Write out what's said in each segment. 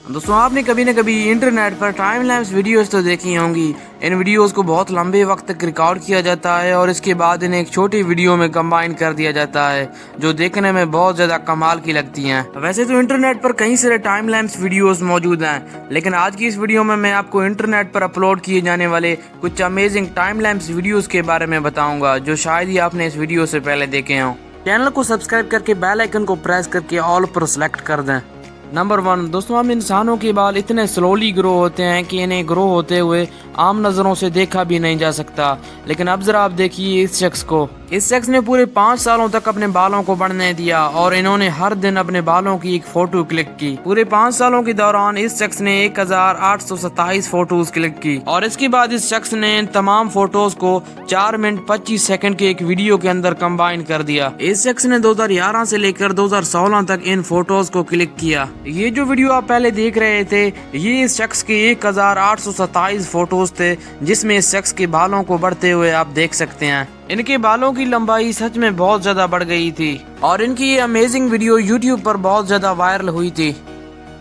दोस्तों आपने कभी न कभी इंटरनेट पर टाइम लैप्स वीडियोस तो देखी होंगी। इन वीडियोस को बहुत लंबे वक्त तक रिकॉर्ड किया जाता है और इसके बाद इन्हें एक छोटी वीडियो में कंबाइन कर दिया जाता है, जो देखने में बहुत ज़्यादा कमाल की लगती हैं। वैसे तो इंटरनेट पर कई सारे टाइम लैप्स वीडियोस मौजूद हैं, लेकिन आज की इस वीडियो में मैं आपको इंटरनेट पर अपलोड किए जाने वाले कुछ अमेजिंग टाइम लैप्स वीडियोस के बारे में बताऊंगा, जो शायद ही आपने इस वीडियो से पहले देखे हों। चैनल को सब्सक्राइब करके बेल आइकन को प्रेस करके ऑल पर सेलेक्ट कर दें। नंबर 1 दोस्तों, हम इंसानों के बाल इतने स्लोली ग्रो होते हैं कि इन्हें ग्रो होते हुए आम नज़रों से देखा भी नहीं जा सकता। लेकिन अब जरा आप देखिए इस शख्स को। इस शख्स ने पूरे 5 सालों तक अपने बालों को बढ़ने दिया और इन्होंने हर दिन अपने बालों की एक फोटो क्लिक की। पूरे 5 सालों के दौरान इस शख्स ने 1827 फोटोज क्लिक की और इसके बाद इस शख्स ने इन तमाम फोटोज को 4 मिनट 25 सेकंड के एक वीडियो के अंदर कंबाइन कर दिया। इस शख्स ने 2011 से लेकर 2016 तक इन फोटोज को क्लिक किया। ये जो वीडियो आप पहले देख रहे थे, ये इस शख्स के 1827 फोटोज थे, जिसमें इस शख्स के बालों को बढ़ते हुए आप देख सकते हैं। इनके बालों की लंबाई सच में बहुत ज्यादा बढ़ गई थी और इनकी ये अमेजिंग वीडियो यूट्यूब पर बहुत ज्यादा वायरल हुई थी।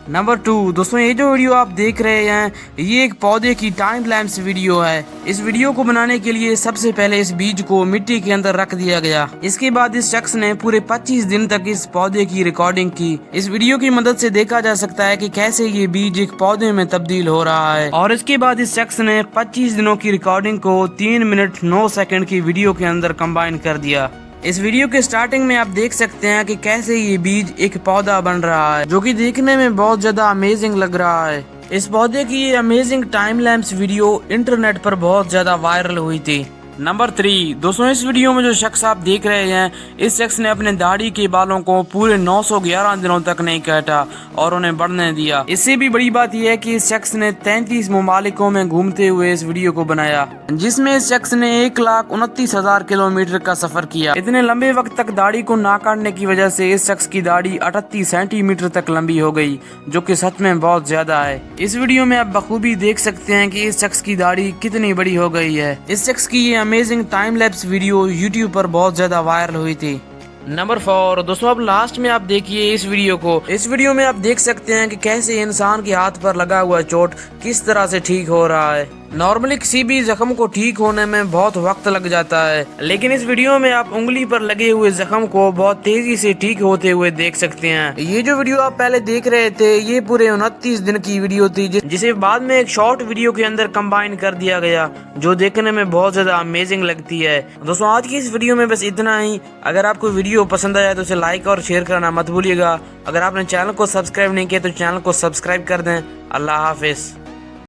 नंबर 2 दोस्तों, ये जो वीडियो आप देख रहे हैं, ये एक पौधे की टाइम लैप्स वीडियो है। इस वीडियो को बनाने के लिए सबसे पहले इस बीज को मिट्टी के अंदर रख दिया गया। इसके बाद इस शख्स ने पूरे 25 दिन तक इस पौधे की रिकॉर्डिंग की। इस वीडियो की मदद से देखा जा सकता है कि कैसे ये बीज एक पौधे में तब्दील हो रहा है। और इसके बाद इस शख्स ने 25 दिनों की रिकॉर्डिंग को 3 मिनट 9 सेकंड की वीडियो के अंदर कंबाइन कर दिया। इस वीडियो के स्टार्टिंग में आप देख सकते हैं कि कैसे ये बीज एक पौधा बन रहा है, जो कि देखने में बहुत ज्यादा अमेजिंग लग रहा है। इस पौधे की ये amazing time lapse video internet पर बहुत ज्यादा वायरल हुई थी। नंबर 3 दोस्तों, इस वीडियो में जो शख्स आप देख रहे हैं, इस शख्स ने अपने दाढ़ी के बालों को पूरे 911 दिनों तक नहीं काटा और उन्हें बढ़ने दिया। इससे भी बड़ी बात यह है कि इस शख्स ने 33 ममालिकों में घूमते हुए इस वीडियो को बनाया, जिसमें इस शख्स ने 1,29,000 किलोमीटर का सफर किया। इतने लंबे वक्त तक दाढ़ी को ना काटने की वजह से इस शख्स की दाढ़ी 38 सेंटीमीटर तक लंबी हो गई, जो कि सच में बहुत ज्यादा है। इस वीडियो में आप बखूबी देख सकते हैं कि इस शख्स की दाढ़ी कितनी बड़ी हो गई है। इस शख्स की ये amazing time lapse video YouTube पर बहुत ज्यादा वायरल हुई थी। नंबर 4 दोस्तों, अब लास्ट में आप देखिए इस वीडियो को। इस वीडियो में आप देख सकते हैं कि कैसे इंसान के हाथ पर लगा हुआ चोट किस तरह से ठीक हो रहा है। नॉर्मली किसी भी जख्म को ठीक होने में बहुत वक्त लग जाता है, लेकिन इस वीडियो में आप उंगली पर लगे हुए जख्म को बहुत तेजी से ठीक होते हुए देख सकते हैं। ये जो वीडियो आप पहले देख रहे थे, ये पूरे 29 दिन की वीडियो थी, जिसे बाद में एक शॉर्ट वीडियो के अंदर कंबाइन कर दिया गया, जो देखने में बहुत ज्यादा अमेजिंग लगती है। दोस्तों आज की इस वीडियो में बस इतना ही। अगर आपको वीडियो पसंद आया तो उसे लाइक और शेयर करना मत भूलिएगा। अगर आपने चैनल को सब्सक्राइब नहीं किया तो चैनल को सब्सक्राइब कर दें। अल्लाह हाफिज।